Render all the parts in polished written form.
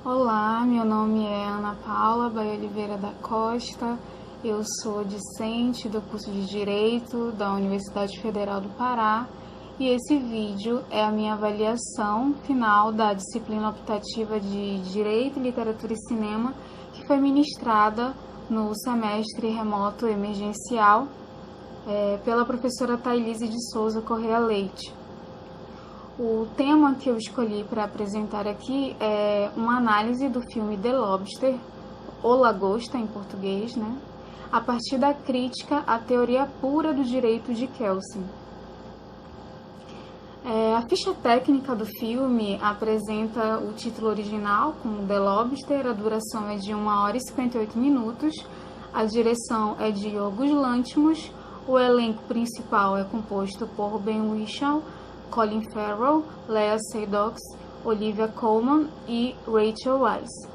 Olá, meu nome é Ana Paula Baia Oliveira da Costa, eu sou discente do curso de Direito da Universidade Federal do Pará e esse vídeo é a minha avaliação final da disciplina optativa de Direito, Literatura e Cinema que foi ministrada no semestre remoto emergencial pela professora Thailise de Souza Correa Leite. O tema que eu escolhi para apresentar aqui é uma análise do filme The Lobster, O Lagosta em português, a partir da crítica à teoria pura do direito de Kelsen. A ficha técnica do filme apresenta o título original como The Lobster, a duração é de 1 hora e 58 minutos, a direção é de Yorgos Lanthimos, o elenco principal é composto por Ben Whishaw, Colin Farrell, Lea Seydoux, Olivia Colman e Rachel Weisz.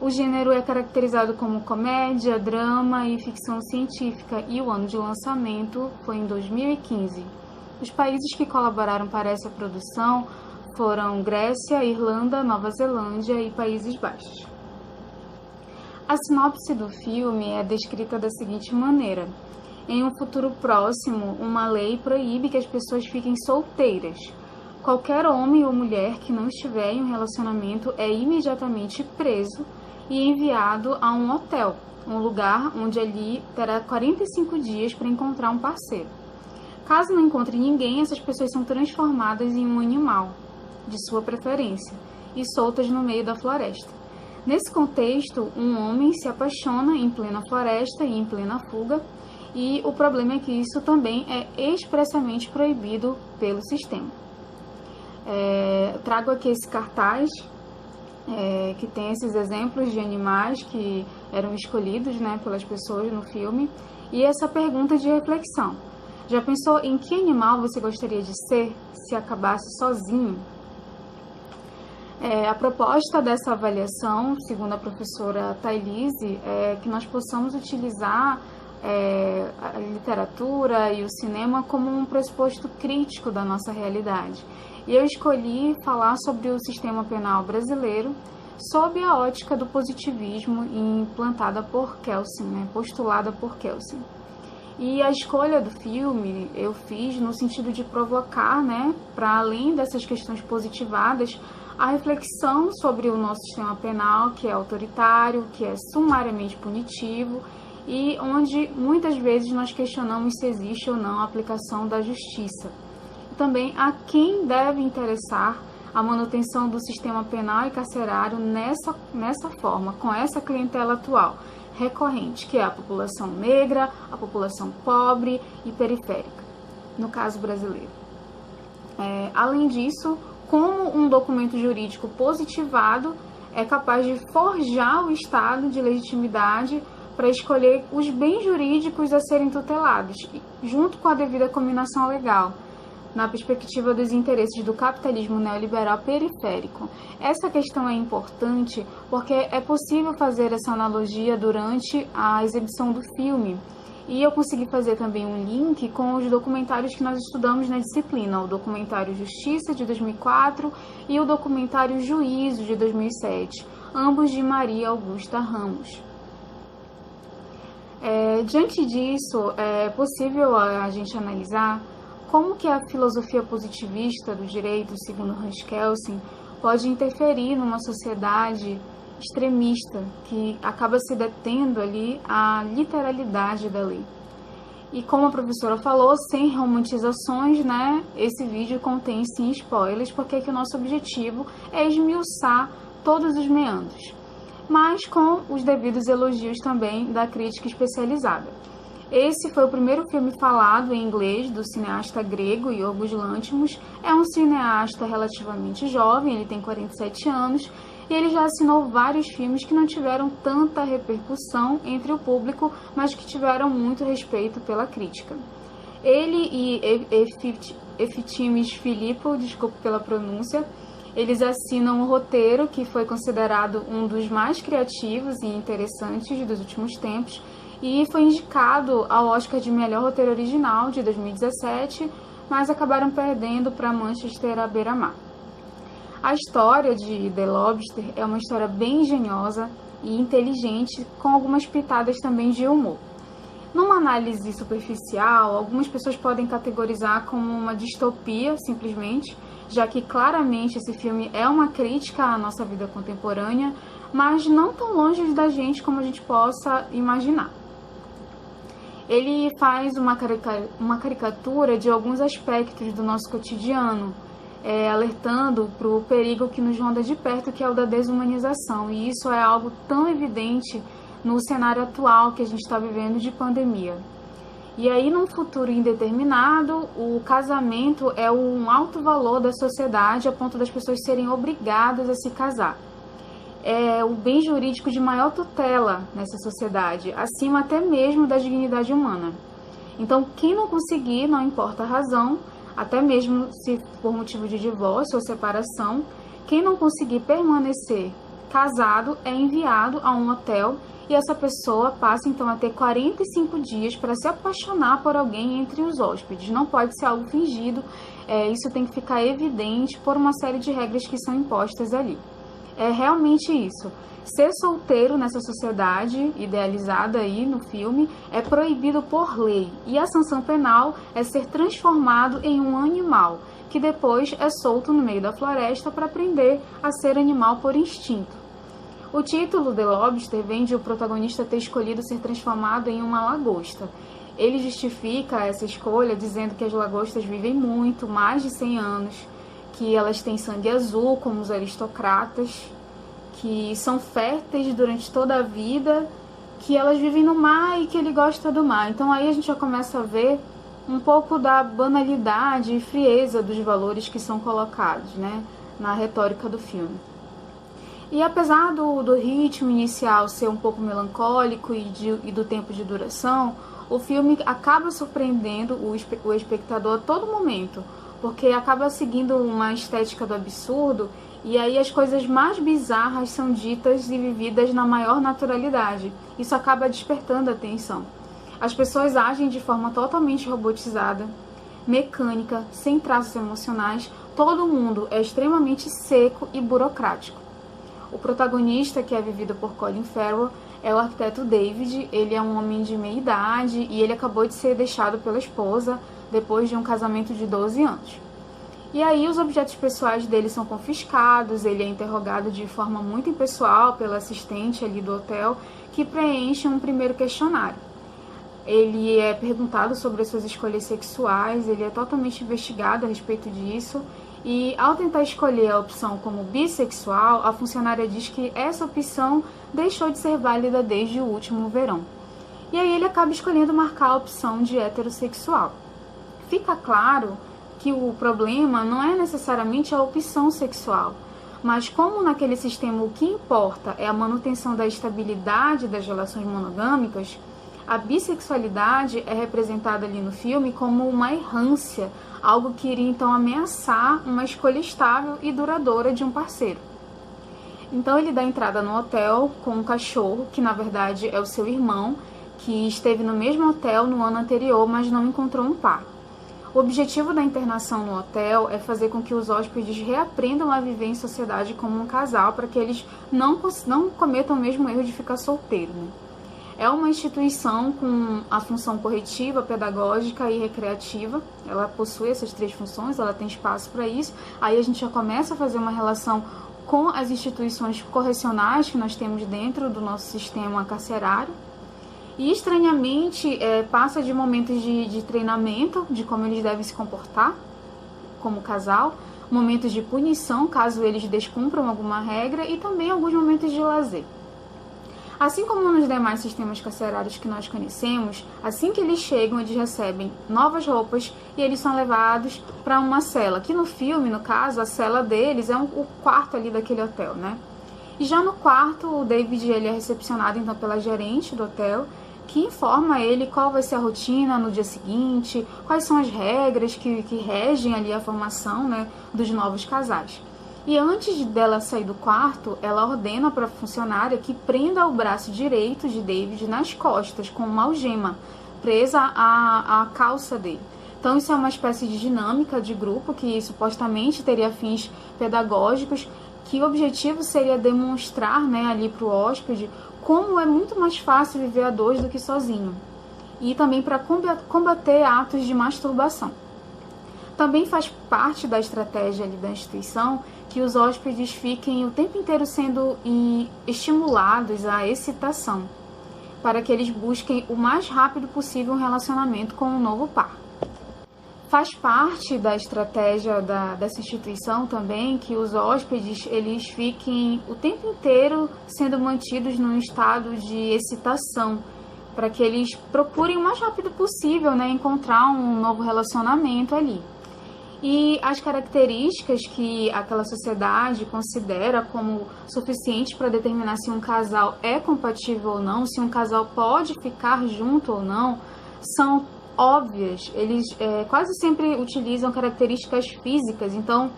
O gênero é caracterizado como comédia, drama e ficção científica e o ano de lançamento foi em 2015. Os países que colaboraram para essa produção foram Grécia, Irlanda, Nova Zelândia e Países Baixos. A sinopse do filme é descrita da seguinte maneira: em um futuro próximo, uma lei proíbe que as pessoas fiquem solteiras. Qualquer homem ou mulher que não estiver em um relacionamento é imediatamente preso e enviado a um hotel, um lugar onde ali terá 45 dias para encontrar um parceiro. Caso não encontre ninguém, essas pessoas são transformadas em um animal, de sua preferência, e soltas no meio da floresta. Nesse contexto, um homem se apaixona em plena floresta e em plena fuga, e o problema é que isso também é expressamente proibido pelo sistema. Trago aqui esse cartaz que tem esses exemplos de animais que eram escolhidos pelas pessoas no filme e essa pergunta de reflexão. Já pensou em que animal você gostaria de ser se acabasse sozinho? A proposta dessa avaliação, segundo a professora Thailise, é que nós possamos utilizar a literatura e o cinema como um pressuposto crítico da nossa realidade. E eu escolhi falar sobre o sistema penal brasileiro sob a ótica do positivismo implantada por Kelsen, postulada por Kelsen. E a escolha do filme eu fiz no sentido de provocar, para além dessas questões positivadas, a reflexão sobre o nosso sistema penal, que é autoritário, que é sumariamente punitivo, e onde muitas vezes nós questionamos se existe ou não a aplicação da justiça. Também a quem deve interessar a manutenção do sistema penal e carcerário nessa forma, com essa clientela atual, recorrente, que é a população negra, a população pobre e periférica, no caso brasileiro. Além disso, como um documento jurídico positivado é capaz de forjar o estado de legitimidade para escolher os bens jurídicos a serem tutelados, junto com a devida combinação legal, na perspectiva dos interesses do capitalismo neoliberal periférico. Essa questão é importante porque é possível fazer essa analogia durante a exibição do filme, e eu consegui fazer também um link com os documentários que nós estudamos na disciplina, o documentário Justiça, de 2004, e o documentário Juízo, de 2007, ambos de Maria Augusta Ramos. Diante disso, é possível a gente analisar como que a filosofia positivista do direito, segundo Hans Kelsen, pode interferir numa sociedade extremista que acaba se detendo ali à literalidade da lei. E como a professora falou, sem romantizações, esse vídeo contém sim spoilers, porque que o nosso objetivo é esmiuçar todos os meandros, mas com os devidos elogios também da crítica especializada. Esse foi o primeiro filme falado em inglês do cineasta grego Yorgos Lanthimos. É um cineasta relativamente jovem, ele tem 47 anos, e ele já assinou vários filmes que não tiveram tanta repercussão entre o público, mas que tiveram muito respeito pela crítica. Ele e Eftimis Filippou, desculpe pela pronúncia, eles assinam o roteiro, que foi considerado um dos mais criativos e interessantes dos últimos tempos, e foi indicado ao Oscar de Melhor Roteiro Original de 2017, mas acabaram perdendo para Manchester à beira-mar. A história de The Lobster é uma história bem engenhosa e inteligente, com algumas pitadas também de humor. Numa análise superficial, algumas pessoas podem categorizar como uma distopia, simplesmente, já que claramente esse filme é uma crítica à nossa vida contemporânea, mas não tão longe da gente como a gente possa imaginar. Ele faz uma caricatura de alguns aspectos do nosso cotidiano, alertando para o perigo que nos ronda de perto, que é o da desumanização. E isso é algo tão evidente no cenário atual que a gente está vivendo de pandemia. E aí, num futuro indeterminado, o casamento é um alto valor da sociedade a ponto das pessoas serem obrigadas a se casar. É o bem jurídico de maior tutela nessa sociedade, acima até mesmo da dignidade humana. Então, quem não conseguir, não importa a razão, até mesmo se por motivo de divórcio ou separação, quem não conseguir permanecer casado é enviado a um hotel e essa pessoa passa então a ter 45 dias para se apaixonar por alguém entre os hóspedes. Não pode ser algo fingido, isso tem que ficar evidente por uma série de regras que são impostas ali. É realmente isso. Ser solteiro nessa sociedade idealizada aí no filme é proibido por lei. E a sanção penal é ser transformado em um animal, que depois é solto no meio da floresta para aprender a ser animal por instinto. O título The Lobster vem de o protagonista ter escolhido ser transformado em uma lagosta. Ele justifica essa escolha dizendo que as lagostas vivem muito, mais de 100 anos, que elas têm sangue azul, como os aristocratas, que são férteis durante toda a vida, que elas vivem no mar e que ele gosta do mar. Então aí a gente já começa a ver um pouco da banalidade e frieza dos valores que são colocados, né, na retórica do filme. E apesar do ritmo inicial ser um pouco melancólico e do tempo de duração, o filme acaba surpreendendo o espectador a todo momento, porque acaba seguindo uma estética do absurdo, e aí as coisas mais bizarras são ditas e vividas na maior naturalidade. Isso acaba despertando a atenção. As pessoas agem de forma totalmente robotizada, mecânica, sem traços emocionais. Todo mundo é extremamente seco e burocrático. O protagonista, que é vivido por Colin Farrell, é o arquiteto David. Ele é um homem de meia idade e ele acabou de ser deixado pela esposa depois de um casamento de 12 anos. E aí os objetos pessoais dele são confiscados, ele é interrogado de forma muito impessoal pela assistente ali do hotel, que preenche um primeiro questionário. Ele é perguntado sobre as suas escolhas sexuais, ele é totalmente investigado a respeito disso, e ao tentar escolher a opção como bissexual, a funcionária diz que essa opção deixou de ser válida desde o último verão. E aí ele acaba escolhendo marcar a opção de heterossexual. Fica claro que o problema não é necessariamente a opção sexual, mas como naquele sistema o que importa é a manutenção da estabilidade das relações monogâmicas, a bissexualidade é representada ali no filme como uma errância, algo que iria então ameaçar uma escolha estável e duradoura de um parceiro. Então ele dá entrada no hotel com um cachorro, que na verdade é o seu irmão, que esteve no mesmo hotel no ano anterior, mas não encontrou um par. O objetivo da internação no hotel é fazer com que os hóspedes reaprendam a viver em sociedade como um casal, para que eles não cometam o mesmo erro de ficar solteiro, né? É uma instituição com a função corretiva, pedagógica e recreativa. Ela possui essas 3 funções, ela tem espaço para isso. Aí a gente já começa a fazer uma relação com as instituições correcionais que nós temos dentro do nosso sistema carcerário. E estranhamente passa de momentos de treinamento, de como eles devem se comportar como casal, momentos de punição, caso eles descumpram alguma regra, e também alguns momentos de lazer. Assim como nos demais sistemas carcerários que nós conhecemos, assim que eles chegam, eles recebem novas roupas e eles são levados para uma cela, que no filme, no caso, a cela deles é o quarto ali daquele hotel, né? E já no quarto, o David ele é recepcionado então pela gerente do hotel, que informa ele qual vai ser a rotina no dia seguinte, quais são as regras que regem ali a formação, né, dos novos casais. E antes dela sair do quarto, ela ordena para a funcionária que prenda o braço direito de David nas costas com uma algema presa à calça dele. Então isso é uma espécie de dinâmica de grupo que supostamente teria fins pedagógicos, que o objetivo seria demonstrar, né, ali para o hóspede como é muito mais fácil viver a dois do que sozinho, e também para combater atos de masturbação. Também faz parte da estratégia ali da instituição que os hóspedes fiquem o tempo inteiro sendo estimulados à excitação, para que eles busquem o mais rápido possível um relacionamento com um novo par. Faz parte da estratégia dessa instituição também que os hóspedes eles fiquem o tempo inteiro sendo mantidos num estado de excitação, para que eles procurem o mais rápido possível, né, encontrar um novo relacionamento ali. E as características que aquela sociedade considera como suficientes para determinar se um casal é compatível ou não, se um casal pode ficar junto ou não, são óbvias. Eles quase sempre utilizam características físicas, então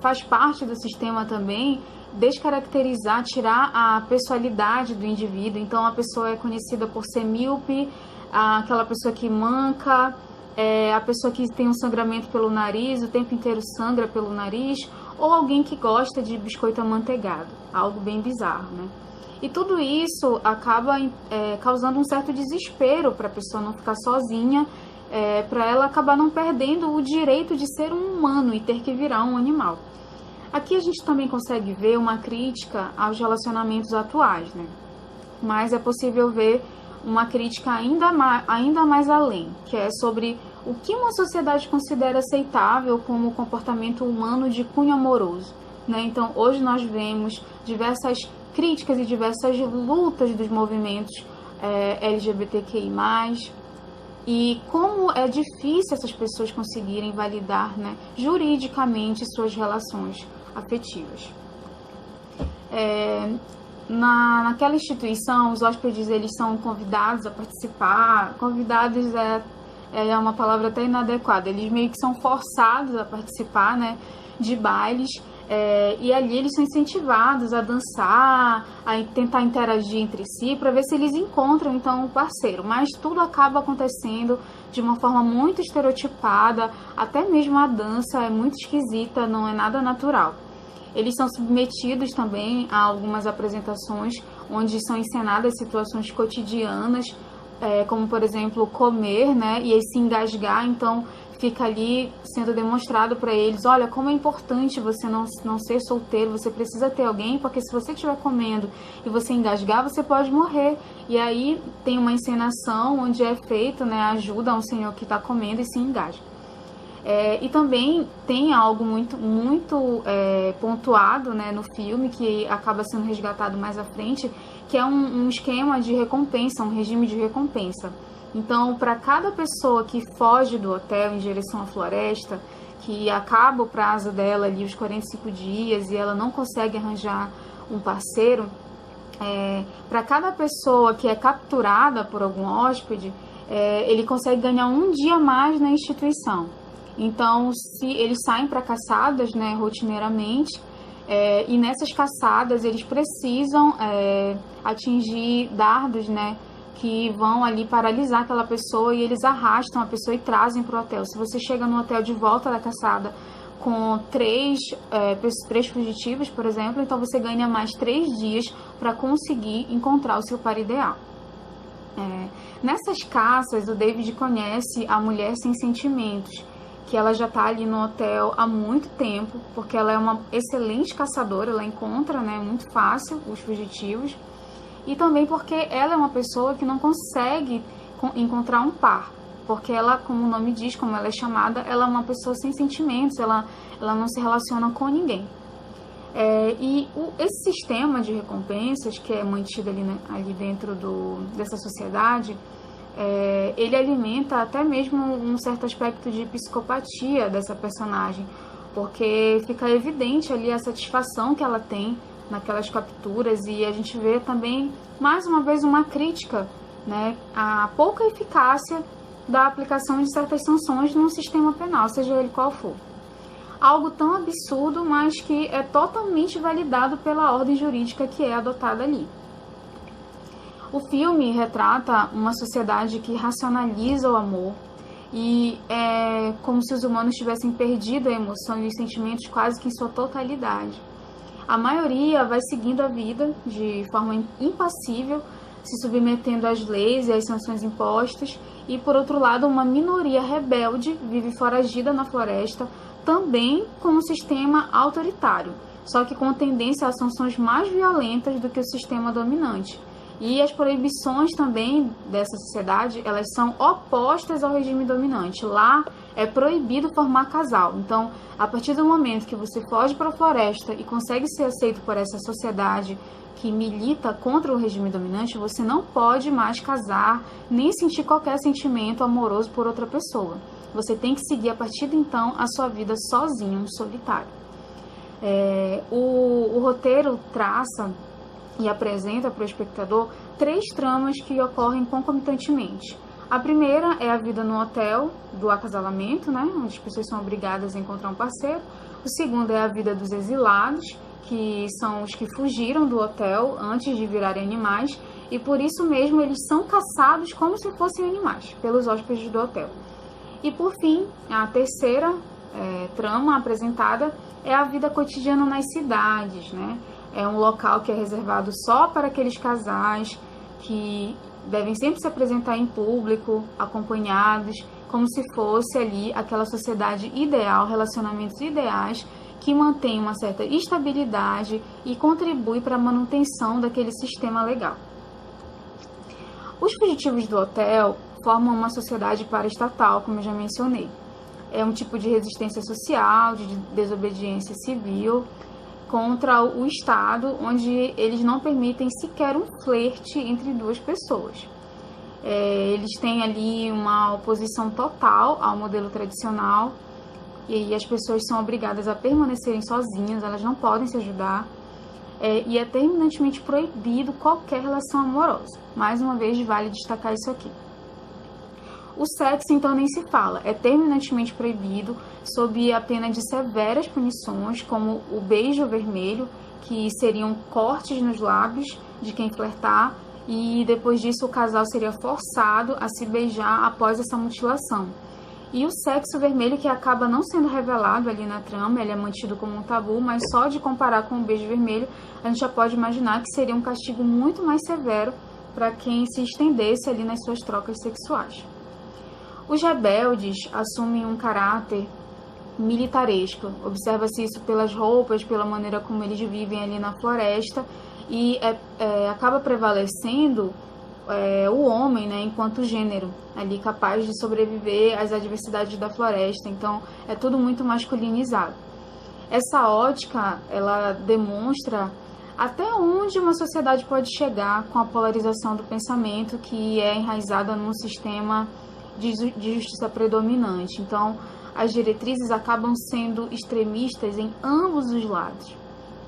faz parte do sistema também descaracterizar, tirar a pessoalidade do indivíduo. Então a pessoa é conhecida por ser míope, aquela pessoa que manca, a pessoa que tem um sangramento pelo nariz, o tempo inteiro sangra pelo nariz, ou alguém que gosta de biscoito amanteigado, algo bem bizarro, né? E tudo isso acaba causando um certo desespero para a pessoa não ficar sozinha, para ela acabar não perdendo o direito de ser um humano e ter que virar um animal. Aqui a gente também consegue ver uma crítica aos relacionamentos atuais, né? Mas é possível ver uma crítica ainda mais além, que é sobre o que uma sociedade considera aceitável como comportamento humano de cunho amoroso, né? Então, hoje nós vemos diversas críticas e diversas lutas dos movimentos LGBTQI+, e como é difícil essas pessoas conseguirem validar, né, juridicamente suas relações afetivas. Naquela instituição, os hóspedes eles são convidados a participar, convidados é uma palavra até inadequada, eles meio que são forçados a participar, né, de bailes, e ali eles são incentivados a dançar, a tentar interagir entre si, para ver se eles encontram então um parceiro, mas tudo acaba acontecendo de uma forma muito estereotipada, até mesmo a dança é muito esquisita, não é nada natural. Eles são submetidos também a algumas apresentações onde são encenadas situações cotidianas, como por exemplo comer, né, e aí se engasgar, então fica ali sendo demonstrado para eles, olha, como é importante você não ser solteiro, você precisa ter alguém, porque se você estiver comendo e você engasgar, você pode morrer. E aí tem uma encenação onde é feito, né, ajuda a um senhor que está comendo e se engasga. E também tem algo muito pontuado, né, no filme, que acaba sendo resgatado mais à frente, que é um esquema de recompensa, um regime de recompensa. Então, para cada pessoa que foge do hotel em direção à floresta, que acaba o prazo dela ali, os 45 dias, e ela não consegue arranjar um parceiro, para cada pessoa que é capturada por algum hóspede, ele consegue ganhar um dia a mais na instituição. Então, se eles saem para caçadas, né, rotineiramente, e nessas caçadas eles precisam atingir dardos, né, que vão ali paralisar aquela pessoa, e eles arrastam a pessoa e trazem para o hotel. Se você chega no hotel de volta da caçada com três fugitivos, por exemplo, então você ganha mais 3 dias para conseguir encontrar o seu par ideal. Nessas caças, o David conhece a mulher sem sentimentos, que ela já está ali no hotel há muito tempo, porque ela é uma excelente caçadora, ela encontra, né, muito fácil os fugitivos, e também porque ela é uma pessoa que não consegue encontrar um par, porque ela, como o nome diz, como ela é chamada, ela é uma pessoa sem sentimentos, ela não se relaciona com ninguém. Esse sistema de recompensas que é mantido ali dentro dessa sociedade, ele alimenta até mesmo um certo aspecto de psicopatia dessa personagem, porque fica evidente ali a satisfação que ela tem naquelas capturas, e a gente vê também, mais uma vez, uma crítica, né, à pouca eficácia da aplicação de certas sanções num sistema penal, seja ele qual for. Algo tão absurdo, mas que é totalmente validado pela ordem jurídica que é adotada ali. O filme retrata uma sociedade que racionaliza o amor, e é como se os humanos tivessem perdido a emoção e os sentimentos quase que em sua totalidade. A maioria vai seguindo a vida de forma impassível, se submetendo às leis e às sanções impostas, e por outro lado uma minoria rebelde vive foragida na floresta, também com um sistema autoritário, só que com tendência a sanções mais violentas do que o sistema dominante. E as proibições também dessa sociedade, elas são opostas ao regime dominante. Lá é proibido formar casal. Então, a partir do momento que você foge para a floresta e consegue ser aceito por essa sociedade que milita contra o regime dominante, você não pode mais casar, nem sentir qualquer sentimento amoroso por outra pessoa. Você tem que seguir, a partir de então, a sua vida sozinho, solitário. O roteiro traça e apresenta para o espectador 3 tramas que ocorrem concomitantemente. A primeira é a vida no hotel do acasalamento, né, onde as pessoas são obrigadas a encontrar um parceiro. O segundo é a vida dos exilados, que são os que fugiram do hotel antes de virarem animais, e por isso mesmo eles são caçados como se fossem animais pelos hóspedes do hotel. E por fim, a terceira trama apresentada é a vida cotidiana nas cidades, né? É um local que é reservado só para aqueles casais que devem sempre se apresentar em público, acompanhados, como se fosse ali aquela sociedade ideal, relacionamentos ideais, que mantém uma certa estabilidade e contribui para a manutenção daquele sistema legal. Os fugitivos do hotel formam uma sociedade paraestatal, como eu já mencionei. É um tipo de resistência social, de desobediência civil, contra o Estado, onde eles não permitem sequer um flerte entre duas pessoas. Eles têm ali uma oposição total ao modelo tradicional, e as pessoas são obrigadas a permanecerem sozinhas, elas não podem se ajudar, e é terminantemente proibido qualquer relação amorosa. Mais uma vez, vale destacar isso aqui. O sexo, então, nem se fala, é terminantemente proibido, sob a pena de severas punições, como o beijo vermelho, que seriam cortes nos lábios de quem flertar, e depois disso o casal seria forçado a se beijar após essa mutilação. E o sexo vermelho, que acaba não sendo revelado ali na trama, ele é mantido como um tabu, mas só de comparar com o beijo vermelho, a gente já pode imaginar que seria um castigo muito mais severo para quem se estendesse ali nas suas trocas sexuais. Os rebeldes assumem um caráter militaresco. Observa-se isso pelas roupas, pela maneira como eles vivem ali na floresta, e acaba prevalecendo o homem, né, enquanto gênero, ali capaz de sobreviver às adversidades da floresta. Então, é tudo muito masculinizado. Essa ótica, ela demonstra até onde uma sociedade pode chegar com a polarização do pensamento, que é enraizada num sistema de justiça predominante. Então, as diretrizes acabam sendo extremistas em ambos os lados.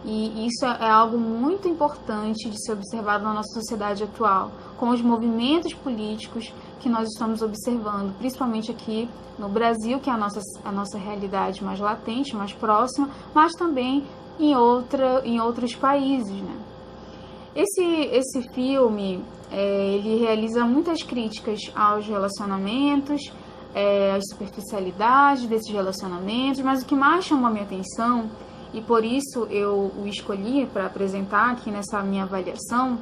E isso é algo muito importante de ser observado na nossa sociedade atual, com os movimentos políticos que nós estamos observando, principalmente aqui no Brasil, que é a nossa realidade mais latente, mais próxima, mas também em outros países, né? Esse filme, ele realiza muitas críticas aos relacionamentos, às superficialidades desses relacionamentos, mas o que mais chamou a minha atenção, e por isso eu o escolhi para apresentar aqui nessa minha avaliação,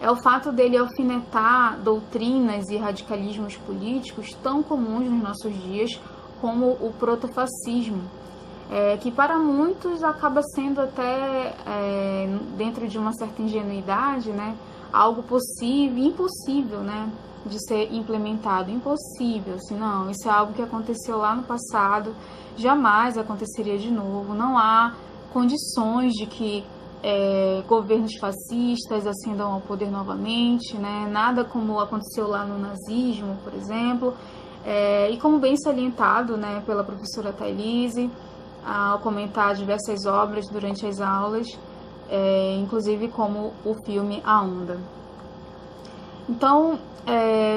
é o fato dele alfinetar doutrinas e radicalismos políticos tão comuns nos nossos dias, como o protofascismo, que para muitos acaba sendo até, dentro de uma certa ingenuidade, né, algo possível, impossível, né, de ser implementado. Impossível, assim, não, isso é algo que aconteceu lá no passado, jamais aconteceria de novo, não há condições de que governos fascistas ascendam ao poder novamente, né, nada como aconteceu lá no nazismo, por exemplo, e como bem salientado, né, pela professora Thailise, ao comentar diversas obras durante as aulas, inclusive como o filme A Onda. Então,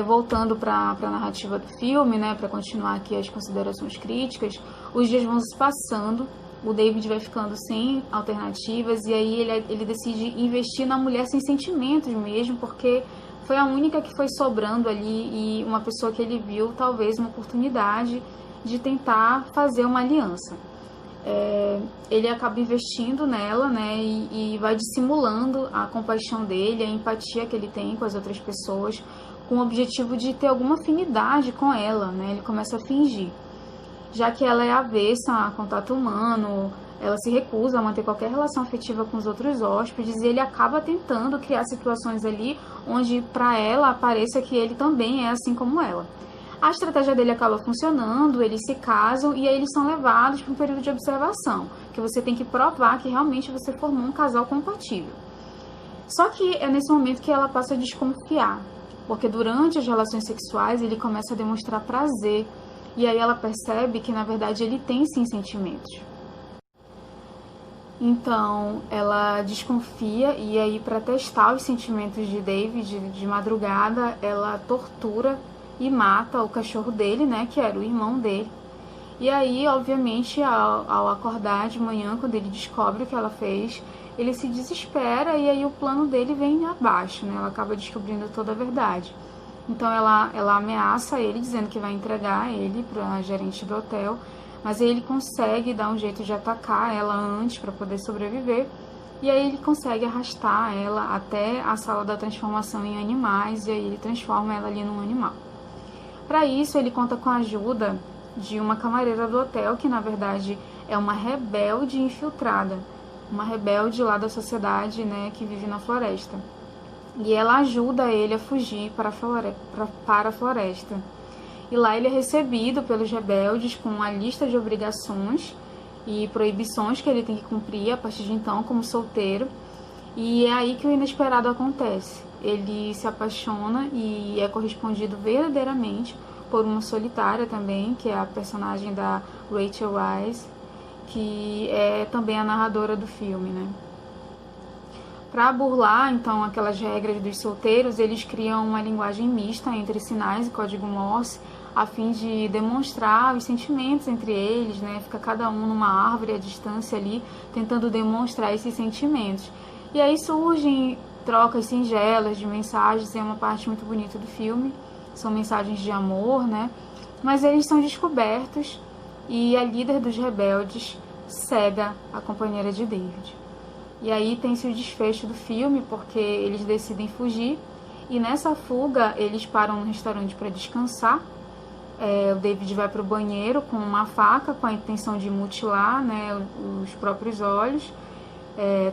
voltando para a narrativa do filme, né, para continuar aqui as considerações críticas, os dias vão se passando, o David vai ficando sem alternativas, e aí ele decide investir na mulher sem sentimentos mesmo, porque foi a única que foi sobrando ali e uma pessoa que ele viu talvez uma oportunidade de tentar fazer uma aliança. Ele acaba investindo nela, né, e vai dissimulando a compaixão dele, a empatia que ele tem com as outras pessoas, com o objetivo de ter alguma afinidade com ela, né, ele começa a fingir. Já que ela é avessa a contato humano, ela se recusa a manter qualquer relação afetiva com os outros hóspedes e ele acaba tentando criar situações ali onde para ela pareça que ele também é assim como ela. A estratégia dele acaba funcionando, eles se casam e aí eles são levados para um período de observação, que você tem que provar que realmente você formou um casal compatível. Só que é nesse momento que ela passa a desconfiar, porque durante as relações sexuais ele começa a demonstrar prazer, e aí ela percebe que na verdade ele tem sim sentimentos. Então ela desconfia e aí para testar os sentimentos de David de madrugada ela tortura e mata o cachorro dele, né, que era o irmão dele. E aí, obviamente, ao acordar de manhã, quando ele descobre o que ela fez, ele se desespera e aí o plano dele vem abaixo, né? Ela acaba descobrindo toda a verdade. Então ela ameaça ele, dizendo que vai entregar ele para a gerente do hotel, mas aí ele consegue dar um jeito de atacar ela antes para poder sobreviver. E aí ele consegue arrastar ela até a sala da transformação em animais e aí ele transforma ela ali num animal. Para isso, ele conta com a ajuda de uma camareira do hotel, que na verdade é uma rebelde infiltrada, uma rebelde lá da sociedade, né, que vive na floresta. E ela ajuda ele a fugir para a floresta. E lá ele é recebido pelos rebeldes com uma lista de obrigações e proibições que ele tem que cumprir a partir de então como solteiro. E é aí que o inesperado acontece. Ele se apaixona e é correspondido verdadeiramente por uma solitária também, que é a personagem da Rachel Weisz, que é também a narradora do filme, né? Para burlar, então, aquelas regras dos solteiros, eles criam uma linguagem mista entre sinais e código Morse, a fim de demonstrar os sentimentos entre eles, né? Fica cada um numa árvore à distância ali, tentando demonstrar esses sentimentos. E aí surgem trocas singelas de mensagens, é uma parte muito bonita do filme, são mensagens de amor, né? Mas eles são descobertos e a líder dos rebeldes cega a companheira de David. E aí tem-se o desfecho do filme, porque eles decidem fugir, e nessa fuga eles param no restaurante para descansar. O David vai para o banheiro com uma faca, com a intenção de mutilar, né, os próprios olhos,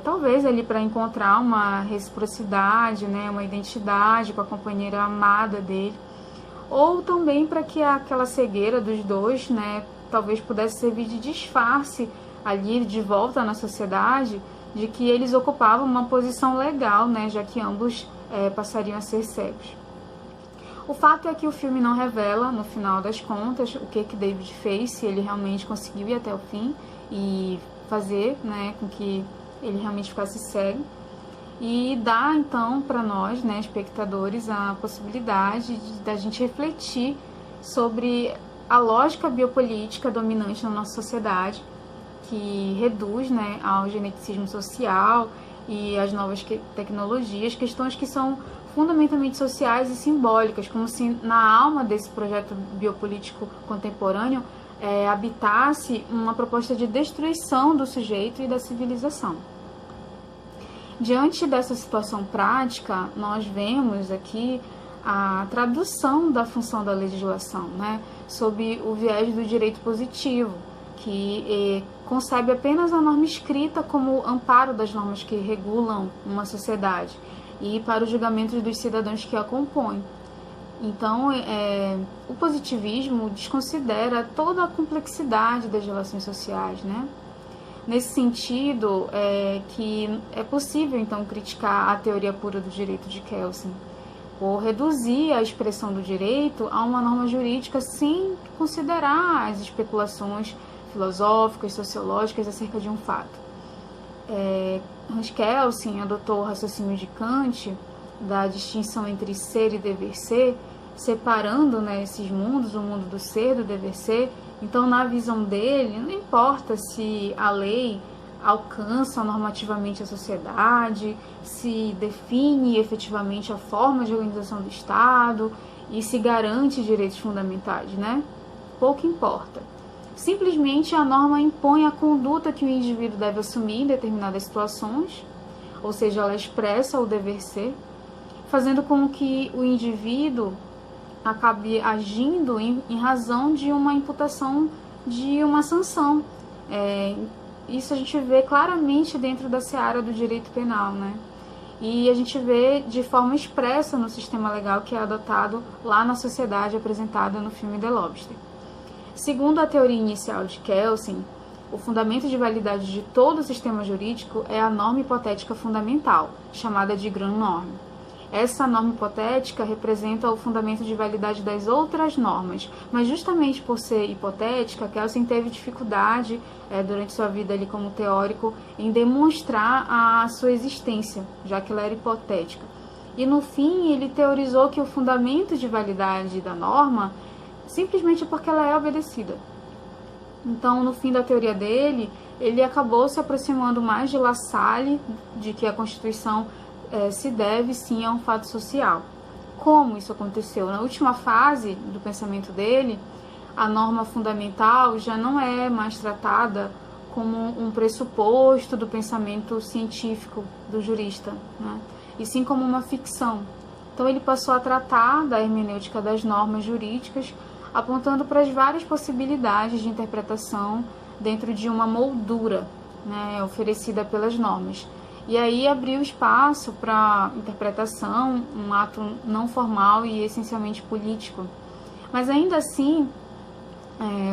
talvez ali para encontrar uma reciprocidade, né, uma identidade com a companheira amada dele, ou também para que aquela cegueira dos dois, né, talvez pudesse servir de disfarce ali de volta na sociedade, de que eles ocupavam uma posição legal, né, já que ambos passariam a ser cegos. O fato é que o filme não revela, no final das contas, o que David fez, se ele realmente conseguiu ir até o fim e fazer, né, com que ele realmente ficasse cego. E dá, então, para nós, né, espectadores, a possibilidade da gente refletir sobre a lógica biopolítica dominante na nossa sociedade, que reduz, né, ao geneticismo social e às novas tecnologias, questões que são fundamentalmente sociais e simbólicas, como se na alma desse projeto biopolítico contemporâneo habitasse uma proposta de destruição do sujeito e da civilização. Diante dessa situação prática, nós vemos aqui a tradução da função da legislação, né, sob o viés do direito positivo, que concebe apenas a norma escrita como amparo das normas que regulam uma sociedade e para os julgamentos dos cidadãos que a compõem. Então, o positivismo desconsidera toda a complexidade das relações sociais, né? Nesse sentido, que é possível, então, criticar a teoria pura do direito de Kelsen, ou reduzir a expressão do direito a uma norma jurídica sem considerar as especulações filosóficas, sociológicas acerca de um fato. Hans Kelsen adotou o raciocínio de Kant da distinção entre ser e dever ser, separando, né, esses mundos, o mundo do ser, do dever ser. Então, na visão dele, não importa se a lei alcança normativamente a sociedade, se define efetivamente a forma de organização do Estado e se garante direitos fundamentais, né? Pouco importa. Simplesmente a norma impõe a conduta que o indivíduo deve assumir em determinadas situações, ou seja, ela expressa o dever ser, fazendo com que o indivíduo acabe agindo em razão de uma imputação de uma sanção. Isso a gente vê claramente dentro da seara do direito penal, né? E a gente vê de forma expressa no sistema legal que é adotado lá na sociedade apresentada no filme The Lobster. Segundo a teoria inicial de Kelsen, o fundamento de validade de todo o sistema jurídico é a norma hipotética fundamental, chamada de Grande Norme. Essa norma hipotética representa o fundamento de validade das outras normas, mas justamente por ser hipotética, Kelsen teve dificuldade, durante sua vida ali como teórico, em demonstrar a sua existência, já que ela era hipotética. E no fim, ele teorizou que o fundamento de validade da norma simplesmente porque ela é obedecida. Então, no fim da teoria dele, ele acabou se aproximando mais de La Salle, de que a Constituição se deve sim a um fato social. Como isso aconteceu? Na última fase do pensamento dele, a norma fundamental já não é mais tratada como um pressuposto do pensamento científico do jurista, né? E sim como uma ficção. Então ele passou a tratar da hermenêutica das normas jurídicas, apontando para as várias possibilidades de interpretação dentro de uma moldura, né, oferecida pelas normas. E aí abriu espaço para interpretação, um ato não formal e essencialmente político. Mas ainda assim,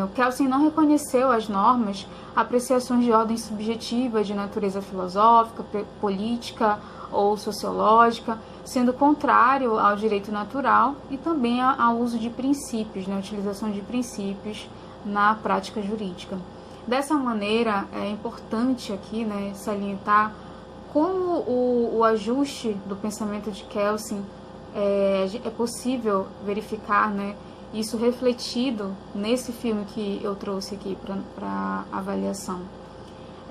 o Kelsen não reconheceu às normas apreciações de ordem subjetiva de natureza filosófica, política ou sociológica, sendo contrário ao direito natural e também ao uso de princípios, né, a utilização de princípios na prática jurídica. Dessa maneira, é importante aqui, né, salientar como o ajuste do pensamento de Kelsen é possível verificar, né, isso refletido nesse filme que eu trouxe aqui para avaliação.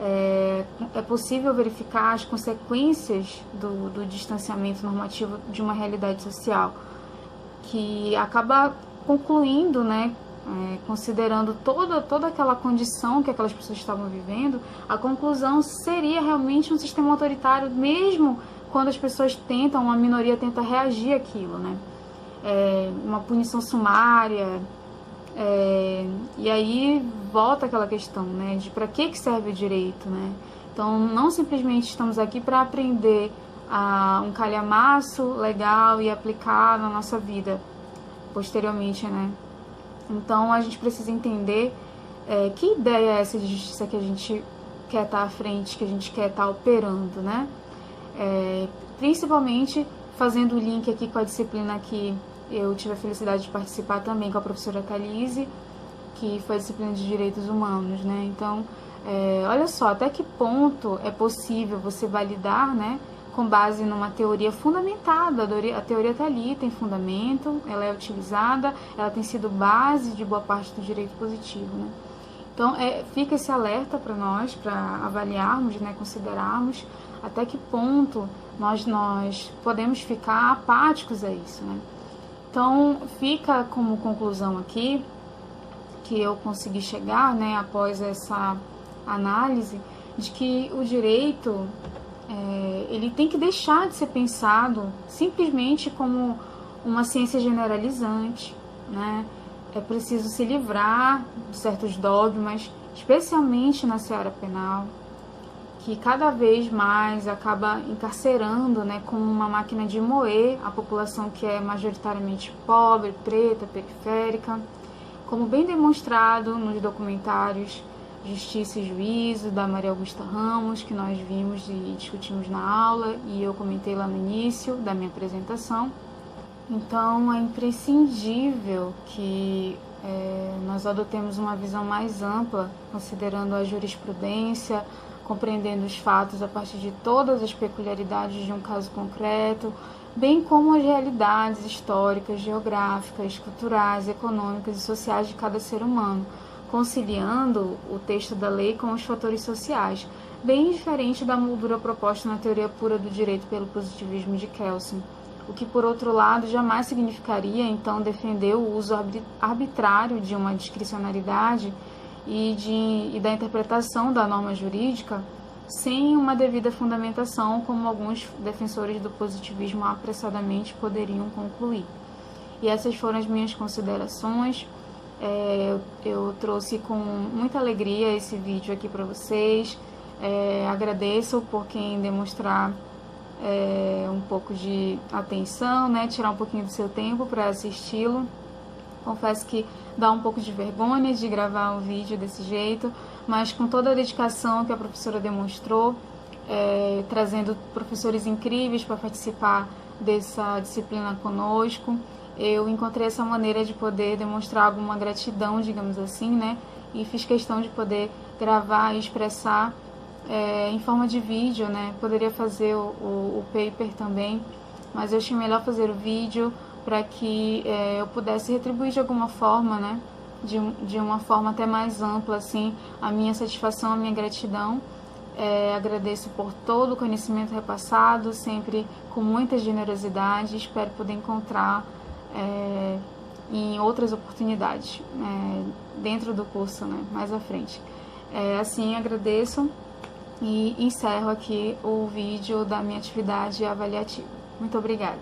É possível verificar as consequências do distanciamento normativo de uma realidade social, que acaba concluindo, né, considerando toda aquela condição que aquelas pessoas estavam vivendo, a conclusão seria realmente um sistema autoritário, mesmo quando as pessoas tentam, uma minoria tenta reagir àquilo, né? Uma punição sumária, e aí volta aquela questão, né, de para que serve o direito, né? Então, não simplesmente estamos aqui para aprender um calhamaço legal e aplicar na nossa vida posteriormente, né? Então, a gente precisa entender que ideia é essa de justiça que a gente quer estar à frente, que a gente quer estar operando, né? Principalmente fazendo o link aqui com a disciplina que eu tive a felicidade de participar também com a professora Thalise, que foi a disciplina de Direitos Humanos, né? Então, olha só, até que ponto é possível você validar, né, com base numa teoria fundamentada. A teoria está ali, tem fundamento, ela é utilizada, ela tem sido base de boa parte do direito positivo, né? Então, fica esse alerta para nós, para avaliarmos, né, considerarmos até que ponto nós podemos ficar apáticos a isso, né? Então, fica como conclusão aqui, que eu consegui chegar, né, após essa análise, de que o direito ele tem que deixar de ser pensado simplesmente como uma ciência generalizante, né? É preciso se livrar de certos dogmas, especialmente na seara penal, que cada vez mais acaba encarcerando, né, como uma máquina de moer a população que é majoritariamente pobre, preta, periférica, como bem demonstrado nos documentários Justiça e Juízo, da Maria Augusta Ramos, que nós vimos e discutimos na aula, e eu comentei lá no início da minha apresentação. Então, é imprescindível que nós adotemos uma visão mais ampla, considerando a jurisprudência, compreendendo os fatos a partir de todas as peculiaridades de um caso concreto, bem como as realidades históricas, geográficas, culturais, econômicas e sociais de cada ser humano, conciliando o texto da lei com os fatores sociais, bem diferente da moldura proposta na teoria pura do direito pelo positivismo de Kelsen, o que, por outro lado, jamais significaria, então, defender o uso arbitrário de uma discricionariedade e da interpretação da norma jurídica sem uma devida fundamentação, como alguns defensores do positivismo apressadamente poderiam concluir. E essas foram as minhas considerações. Eu trouxe com muita alegria esse vídeo aqui para vocês. Agradeço por quem demonstrar um pouco de atenção, né? Tirar um pouquinho do seu tempo para assisti-lo. Confesso que dá um pouco de vergonha de gravar um vídeo desse jeito, mas com toda a dedicação que a professora demonstrou, trazendo professores incríveis para participar dessa disciplina conosco, eu encontrei essa maneira de poder demonstrar alguma gratidão, digamos assim, né? E fiz questão de poder gravar e expressar em forma de vídeo, né? Poderia fazer o paper também, mas eu achei melhor fazer o vídeo para que eu pudesse retribuir de alguma forma, né? De uma forma até mais ampla, assim, a minha satisfação, a minha gratidão. Agradeço por todo o conhecimento repassado, sempre com muita generosidade. Espero poder encontrar em outras oportunidades dentro do curso, né? Mais à frente. Assim, agradeço e encerro aqui o vídeo da minha atividade avaliativa. Muito obrigada.